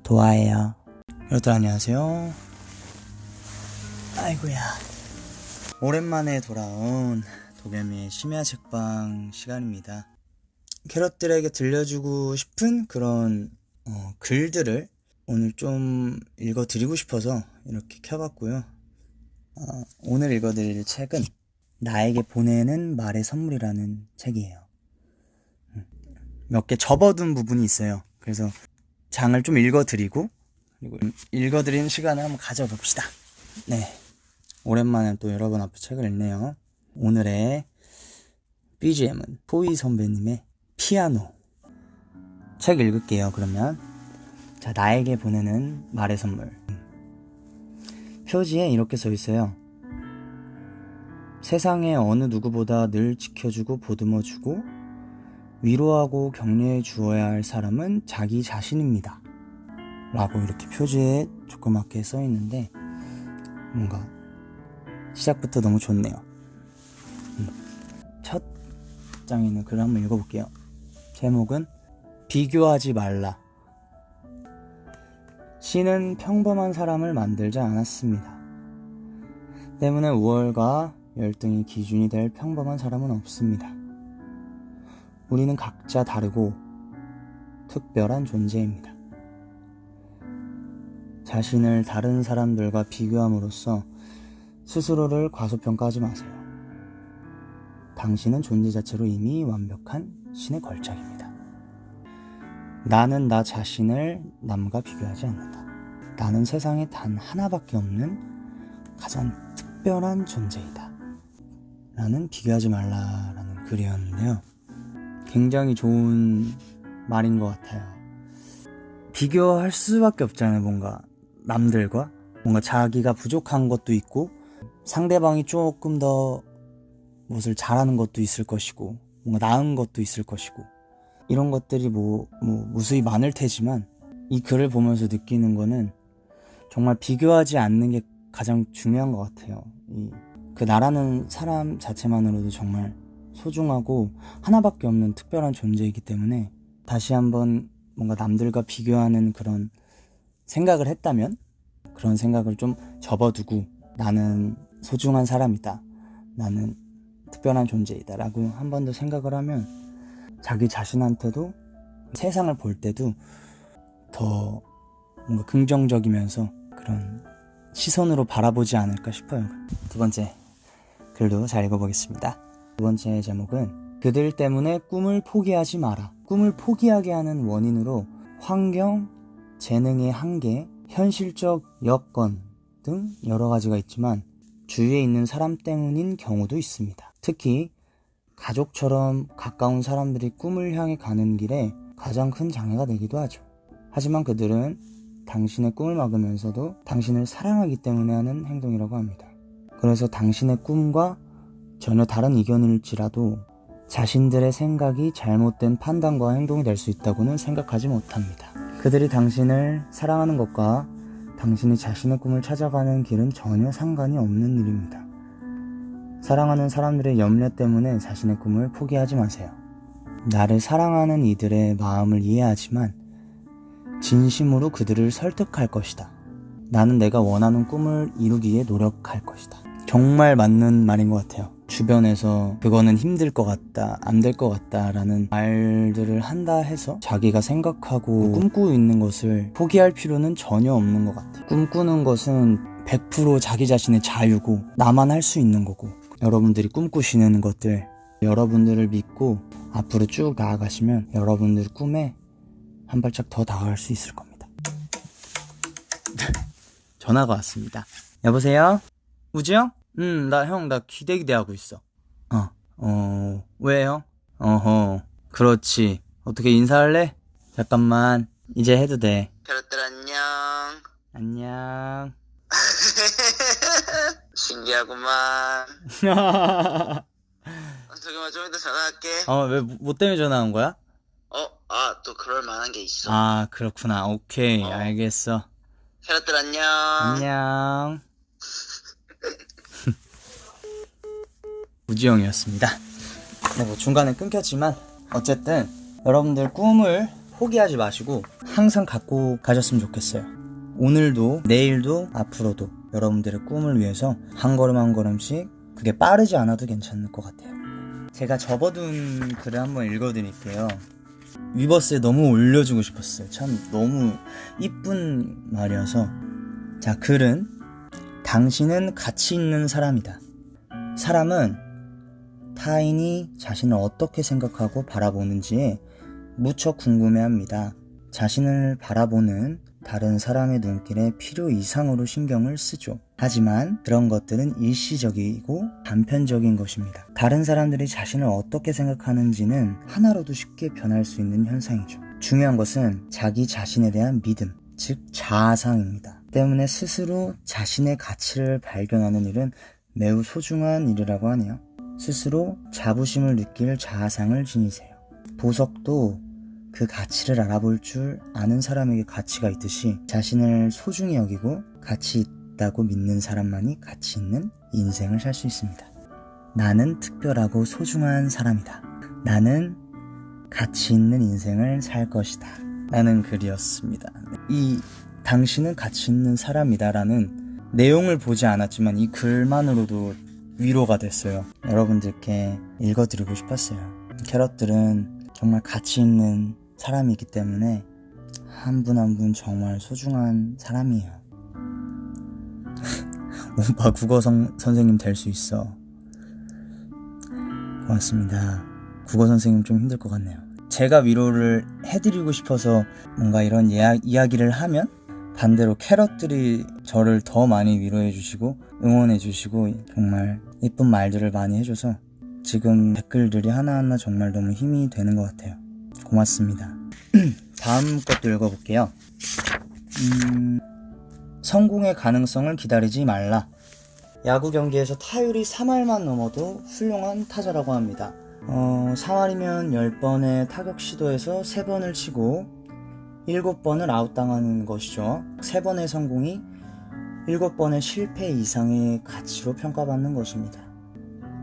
도아예요. 여러분 안녕하세요. 아이고야. 오랜만에 돌아온 도겸이의 심야 책방 시간입니다. 캐럿들에게 들려주고 싶은 그런 글들을 오늘 좀 읽어드리고 싶어서 이렇게 켜봤고요. 오늘 읽어드릴 책은 나에게 보내는 말의 선물이라는 책이에요. 몇 개 접어둔 부분이 있어요. 그래서 장을 좀 읽어드리고 그리고 읽어드리는 시간을 한번 가져봅시다. 네, 오랜만에 또 여러분 앞에 책을 읽네요. 오늘의 BGM은 포이 선배님의 피아노. 책 읽을게요. 그러면 자, 나에게 보내는 말의 선물. 표지에 이렇게 써 있어요. 세상의 어느 누구보다 늘 지켜주고 보듬어주고 위로하고 격려해 주어야 할 사람은 자기 자신입니다. 라고 이렇게 표지에 조그맣게 써 있는데 뭔가 시작부터 너무 좋네요. 첫 장에 있는 글을 한번 읽어볼게요. 제목은 비교하지 말라. 신은 평범한 사람을 만들지 않았습니다. 때문에 우월과 열등이 기준이 될 평범한 사람은 없습니다. 우리는 각자 다르고 특별한 존재입니다. 자신을 다른 사람들과 비교함으로써 스스로를 과소평가하지 마세요. 당신은 존재 자체로 이미 완벽한 신의 걸작입니다. 나는 나 자신을 남과 비교하지 않는다. 나는 세상에 단 하나밖에 없는 가장 특별한 존재이다. 라는 비교하지 말라라는 글이었는데요. 굉장히 좋은 말인 것 같아요. 비교할 수밖에 없잖아요. 뭔가 남들과 뭔가 자기가 부족한 것도 있고 상대방이 조금 더 무엇을 잘하는 것도 있을 것이고 뭔가 나은 것도 있을 것이고 이런 것들이 무수히 많을 테지만 이 글을 보면서 느끼는 거는 정말 비교하지 않는 게 가장 중요한 것 같아요. 그 나라는 사람 자체만으로도 정말 소중하고 하나밖에 없는 특별한 존재이기 때문에 다시 한번 뭔가 남들과 비교하는 그런 생각을 했다면 그런 생각을 좀 접어두고 나는 소중한 사람이다. 나는 특별한 존재이다. 라고 한 번 더 생각을 하면 자기 자신한테도 세상을 볼 때도 더 뭔가 긍정적이면서 그런 시선으로 바라보지 않을까 싶어요. 두 번째 글도 잘 읽어보겠습니다. 두 번째 제목은 그들 때문에 꿈을 포기하지 마라. 꿈을 포기하게 하는 원인으로 환경, 재능의 한계, 현실적 여건 등 여러 가지가 있지만 주위에 있는 사람 때문인 경우도 있습니다. 특히 가족처럼 가까운 사람들이 꿈을 향해 가는 길에 가장 큰 장애가 되기도 하죠. 하지만 그들은 당신의 꿈을 막으면서도 당신을 사랑하기 때문에 하는 행동이라고 합니다. 그래서 당신의 꿈과 전혀 다른 의견일지라도 자신들의 생각이 잘못된 판단과 행동이 될 수 있다고는 생각하지 못합니다. 그들이 당신을 사랑하는 것과 당신이 자신의 꿈을 찾아가는 길은 전혀 상관이 없는 일입니다. 사랑하는 사람들의 염려 때문에 자신의 꿈을 포기하지 마세요. 나를 사랑하는 이들의 마음을 이해하지만 진심으로 그들을 설득할 것이다. 나는 내가 원하는 꿈을 이루기에 노력할 것이다. 정말 맞는 말인 것 같아요. 주변에서 그거는 힘들 것 같다, 안 될 것 같다 라는 말들을 한다 해서 자기가 생각하고 꿈꾸고 있는 것을 포기할 필요는 전혀 없는 것 같아요. 꿈꾸는 것은 100% 자기 자신의 자유고 나만 할 수 있는 거고 여러분들이 꿈꾸시는 것들 여러분들을 믿고 앞으로 쭉 나아가시면 여러분들 꿈에 한 발짝 더 다가갈 수 있을 겁니다. 전화가 왔습니다. 여보세요? 우지 형? 나 기대하고 있어. 왜 형? 그렇지. 어떻게 인사할래? 잠깐만, 이제 해도 돼. 캐럿들 안녕. 안녕. 신기하구만. 잠깐만, 좀 이따 전화할게. 왜, 뭐 때문에 전화한 거야? 또 그럴 만한 게 있어. 아, 그렇구나. 오케이, 알겠어. 캐럿들 안녕. 안녕. 우지 형이었습니다. 뭐 중간에 끊겼지만 어쨌든 여러분들 꿈을 포기하지 마시고 항상 갖고 가셨으면 좋겠어요. 오늘도 내일도 앞으로도 여러분들의 꿈을 위해서 한 걸음 한 걸음씩, 그게 빠르지 않아도 괜찮을 것 같아요. 제가 접어둔 글을 한번 읽어드릴게요. 위버스에 너무 올려주고 싶었어요. 참 너무 이쁜 말이어서. 자, 글은: 당신은 가치 있는 사람이다. 사람은 타인이 자신을 어떻게 생각하고 바라보는지에 무척 궁금해합니다. 자신을 바라보는 다른 사람의 눈길에 필요 이상으로 신경을 쓰죠. 하지만 그런 것들은 일시적이고 단편적인 것입니다. 다른 사람들이 자신을 어떻게 생각하는지는 하나로도 쉽게 변할 수 있는 현상이죠. 중요한 것은 자기 자신에 대한 믿음, 즉 자아상입니다. 때문에 스스로 자신의 가치를 발견하는 일은 매우 소중한 일이라고 하네요. 스스로 자부심을 느낄 자아상을 지니세요. 보석도 그 가치를 알아볼 줄 아는 사람에게 가치가 있듯이 자신을 소중히 여기고 가치 있다고 믿는 사람만이 가치 있는 인생을 살 수 있습니다. 나는 특별하고 소중한 사람이다. 나는 가치 있는 인생을 살 것이다. 라는 글이었습니다. 이 당신은 가치 있는 사람이다 라는 내용을 보지 않았지만 이 글만으로도 위로가 됐어요. 여러분들께 읽어드리고 싶었어요. 캐럿들은 정말 가치 있는 사람이기 때문에 한 분 한 분 정말 소중한 사람이에요. 오빠 국어 선생님 될 수 있어. 고맙습니다. 국어 선생님 좀 힘들 것 같네요. 제가 위로를 해드리고 싶어서 뭔가 이런 이야기를 하면 반대로 캐럿들이 저를 더 많이 위로해 주시고 응원해 주시고 정말 예쁜 말들을 많이 해줘서 지금 댓글들이 하나하나 정말 너무 힘이 되는 것 같아요. 고맙습니다. 다음 것도 읽어볼게요. 성공의 가능성을 기다리지 말라. 야구 경기에서 타율이 3할만 넘어도 훌륭한 타자라고 합니다. 3할이면 10번의 타격 시도에서 3번을 치고 7번을 아웃당하는 것이죠. 3번의 성공이 7번의 실패 이상의 가치로 평가받는 것입니다.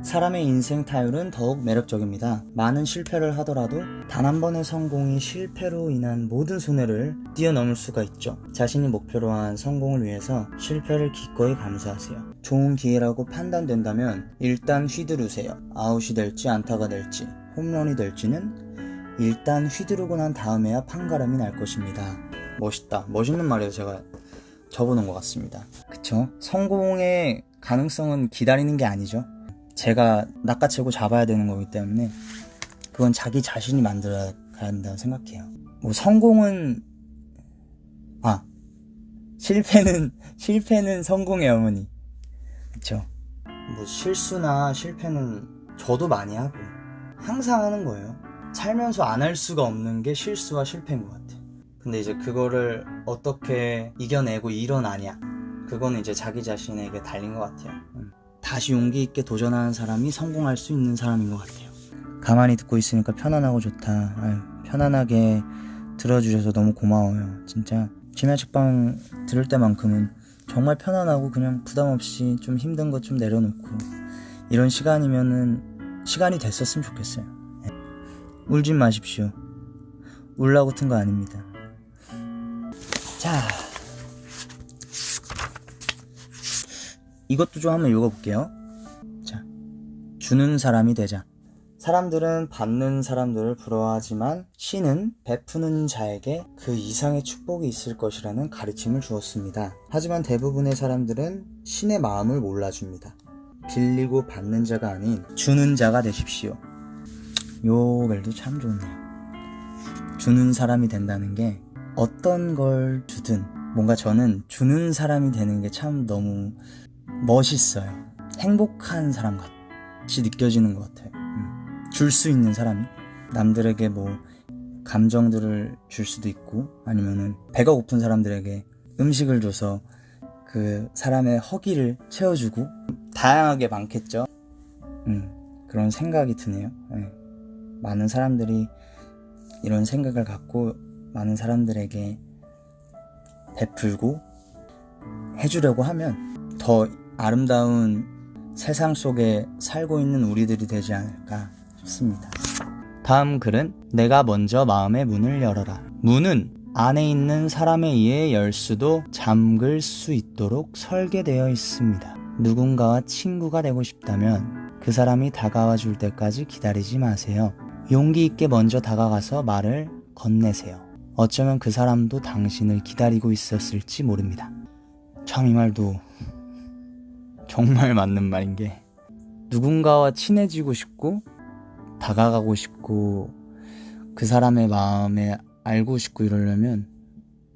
사람의 인생 타율은 더욱 매력적입니다. 많은 실패를 하더라도 단 한 번의 성공이 실패로 인한 모든 손해를 뛰어넘을 수가 있죠. 자신이 목표로 한 성공을 위해서 실패를 기꺼이 감수하세요. 좋은 기회라고 판단된다면 일단 휘두르세요. 아웃이 될지 안타가 될지 홈런이 될지는 일단 휘두르고 난 다음에야 판가름이 날 것입니다. 멋있다. 멋있는 말이에요. 제가 적어놓은 것 같습니다. 그쵸? 성공의 가능성은 기다리는 게 아니죠. 제가 낚아채고 잡아야 되는 거기 때문에 그건 자기 자신이 만들어야 한다고 생각해요. 뭐 성공은 실패는 성공의 어머니. 그쵸? 뭐 실수나 실패는 저도 많이 하고 항상 하는 거예요. 살면서 안 할 수가 없는 게 실수와 실패인 것 같아요. 근데 이제 그거를 어떻게 이겨내고 일어나냐, 그거는 이제 자기 자신에게 달린 것 같아요. 다시 용기 있게 도전하는 사람이 성공할 수 있는 사람인 것 같아요. 가만히 듣고 있으니까 편안하고 좋다. 편안하게 들어주셔서 너무 고마워요. 진짜 심야 책방 들을 때만큼은 정말 편안하고 그냥 부담없이 좀 힘든 것 좀 내려놓고 이런 시간이 됐었으면 좋겠어요. 울진 마십시오. 울라고 튼 거 아닙니다. 자, 이것도 좀 한번 읽어볼게요. 자, 주는 사람이 되자. 사람들은 받는 사람들을 부러워하지만 신은 베푸는 자에게 그 이상의 축복이 있을 것이라는 가르침을 주었습니다. 하지만 대부분의 사람들은 신의 마음을 몰라줍니다. 빌리고 받는 자가 아닌 주는 자가 되십시오. 요 말도 참 좋네요. 주는 사람이 된다는 게 어떤 걸 주든 뭔가 저는 주는 사람이 되는 게 참 너무 멋있어요. 행복한 사람 같이 느껴지는 것 같아요. 줄 수 있는 사람이 남들에게 뭐 감정들을 줄 수도 있고 아니면은 배가 고픈 사람들에게 음식을 줘서 그 사람의 허기를 채워주고 다양하게 많겠죠. 그런 생각이 드네요. 많은 사람들이 이런 생각을 갖고 많은 사람들에게 베풀고 해주려고 하면 더 아름다운 세상 속에 살고 있는 우리들이 되지 않을까 싶습니다. 다음 글은 내가 먼저 마음의 문을 열어라. 문은 안에 있는 사람에 의해 열 수도 잠글 수 있도록 설계되어 있습니다. 누군가와 친구가 되고 싶다면 그 사람이 다가와 줄 때까지 기다리지 마세요. 용기 있게 먼저 다가가서 말을 건네세요. 어쩌면 그 사람도 당신을 기다리고 있었을지 모릅니다. 참 이 말도 정말 맞는 말인 게, 누군가와 친해지고 싶고 다가가고 싶고 그 사람의 마음에 알고 싶고 이러려면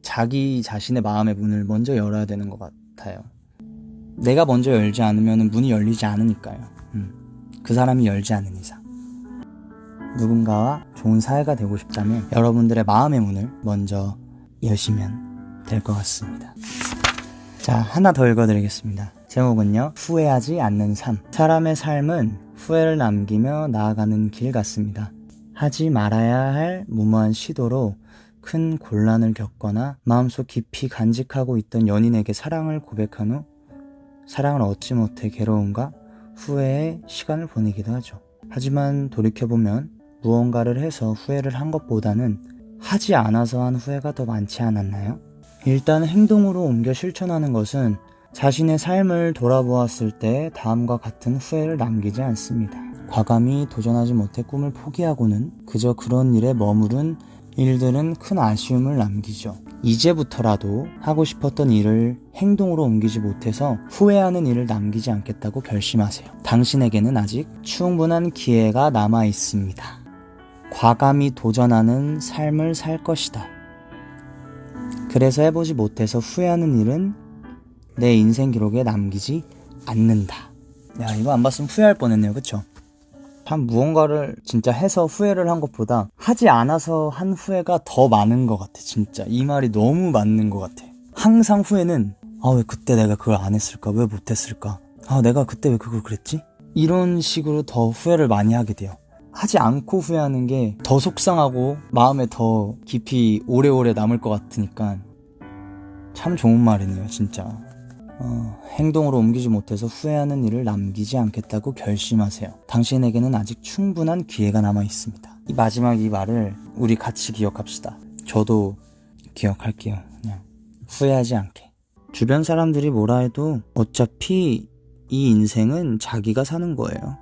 자기 자신의 마음의 문을 먼저 열어야 되는 것 같아요. 내가 먼저 열지 않으면 문이 열리지 않으니까요. 그 사람이 열지 않는 이상. 누군가와 좋은 사이가 되고 싶다면 여러분들의 마음의 문을 먼저 여시면 될 것 같습니다. 자, 하나 더 읽어드리겠습니다. 제목은요, 후회하지 않는 삶. 사람의 삶은 후회를 남기며 나아가는 길 같습니다. 하지 말아야 할 무모한 시도로 큰 곤란을 겪거나 마음속 깊이 간직하고 있던 연인에게 사랑을 고백한 후 사랑을 얻지 못해 괴로움과 후회의 시간을 보내기도 하죠. 하지만 돌이켜보면 무언가를 해서 후회를 한 것보다는 하지 않아서 한 후회가 더 많지 않았나요? 일단 행동으로 옮겨 실천하는 것은 자신의 삶을 돌아보았을 때 다음과 같은 후회를 남기지 않습니다. 과감히 도전하지 못해 꿈을 포기하고는 그저 그런 일에 머무른 일들은 큰 아쉬움을 남기죠. 이제부터라도 하고 싶었던 일을 행동으로 옮기지 못해서 후회하는 일을 남기지 않겠다고 결심하세요. 당신에게는 아직 충분한 기회가 남아 있습니다. 과감히 도전하는 삶을 살 것이다. 그래서 해보지 못해서 후회하는 일은 내 인생 기록에 남기지 않는다. 야, 이거 안 봤으면 후회할 뻔했네요. 그쵸? 참 무언가를 진짜 해서 후회를 한 것보다 하지 않아서 한 후회가 더 많은 것 같아. 진짜 이 말이 너무 맞는 것 같아. 항상 후회는 왜 그때 내가 그걸 안 했을까? 왜 못했을까? 내가 그때 왜 그걸 그랬지? 이런 식으로 더 후회를 많이 하게 돼요. 하지 않고 후회하는 게 더 속상하고 마음에 더 깊이 오래오래 남을 것 같으니까 참 좋은 말이네요. 진짜. 행동으로 옮기지 못해서 후회하는 일을 남기지 않겠다고 결심하세요. 당신에게는 아직 충분한 기회가 남아 있습니다. 이 마지막 이 말을 우리 같이 기억합시다. 저도 기억할게요. 그냥 후회하지 않게. 주변 사람들이 뭐라 해도 어차피 이 인생은 자기가 사는 거예요.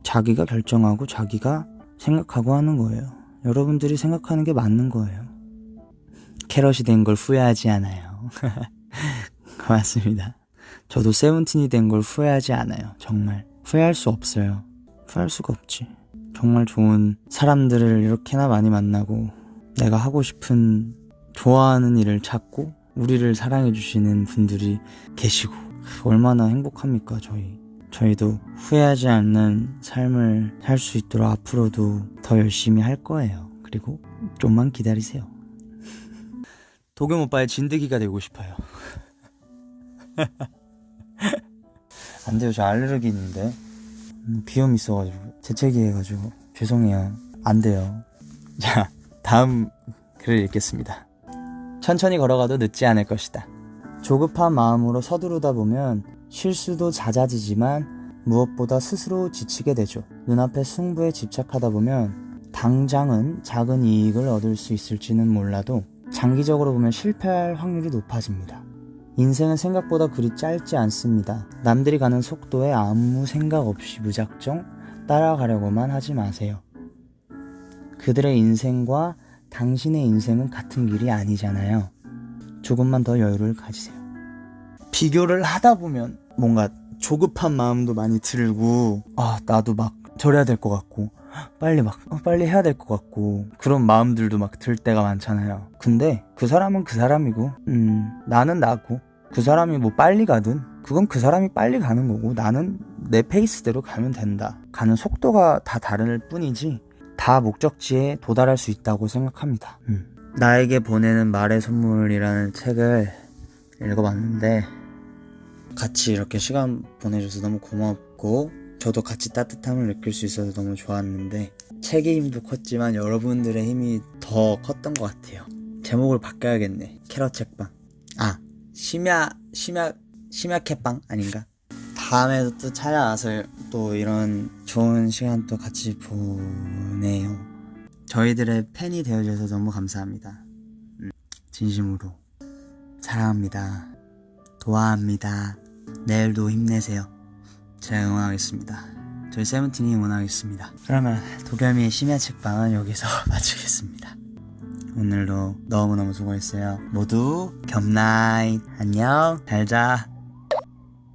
자기가 결정하고 자기가 생각하고 하는 거예요. 여러분들이 생각하는 게 맞는 거예요. 캐럿이 된 걸 후회하지 않아요. 고맙습니다. 저도 세븐틴이 된 걸 후회하지 않아요. 정말 후회할 수 없어요. 후회할 수가 없지. 정말 좋은 사람들을 이렇게나 많이 만나고 내가 하고 싶은 좋아하는 일을 찾고 우리를 사랑해 주시는 분들이 계시고 얼마나 행복합니까. 저희도 후회하지 않는 삶을 살 수 있도록 앞으로도 더 열심히 할 거예요. 그리고 좀만 기다리세요. 도겸 오빠의 진드기가 되고 싶어요. 안 돼요. 저 알레르기 있는데 비염 있어가지고 재채기 해가지고 죄송해요. 안 돼요. 자, 다음 글을 읽겠습니다. 천천히 걸어가도 늦지 않을 것이다. 조급한 마음으로 서두르다 보면 실수도 잦아지지만 무엇보다 스스로 지치게 되죠. 눈앞의 승부에 집착하다 보면 당장은 작은 이익을 얻을 수 있을지는 몰라도 장기적으로 보면 실패할 확률이 높아집니다. 인생은 생각보다 그리 짧지 않습니다. 남들이 가는 속도에 아무 생각 없이 무작정 따라가려고만 하지 마세요. 그들의 인생과 당신의 인생은 같은 길이 아니잖아요. 조금만 더 여유를 가지세요. 비교를 하다 보면 뭔가 조급한 마음도 많이 들고 나도 막 저래야 될 것 같고 빨리 해야 될 것 같고 그런 마음들도 막 들 때가 많잖아요. 근데 그 사람은 그 사람이고 나는 나고 그 사람이 뭐 빨리 가든 그건 그 사람이 빨리 가는 거고 나는 내 페이스대로 가면 된다. 가는 속도가 다 다를 뿐이지 다 목적지에 도달할 수 있다고 생각합니다. 나에게 보내는 말의 선물이라는 책을 읽어봤는데 같이 이렇게 시간 보내줘서 너무 고맙고 저도 같이 따뜻함을 느낄 수 있어서 너무 좋았는데 책의 힘도 컸지만 여러분들의 힘이 더 컸던 것 같아요. 제목을 바꿔야겠네. 캐럿 책방. 심야 캣방 아닌가? 다음에도 또 찾아와서 또 이런 좋은 시간 또 같이 보내요. 저희들의 팬이 되어주셔서 너무 감사합니다. 진심으로 사랑합니다. 도와합니다. 내일도 힘내세요. 제가 응원하겠습니다. 저희 세븐틴이 응원하겠습니다. 그러면 도겸이의 심야 책방은 여기서 마치겠습니다. 오늘도 너무너무 수고했어요. 모두 겹나잇. 안녕. 잘자.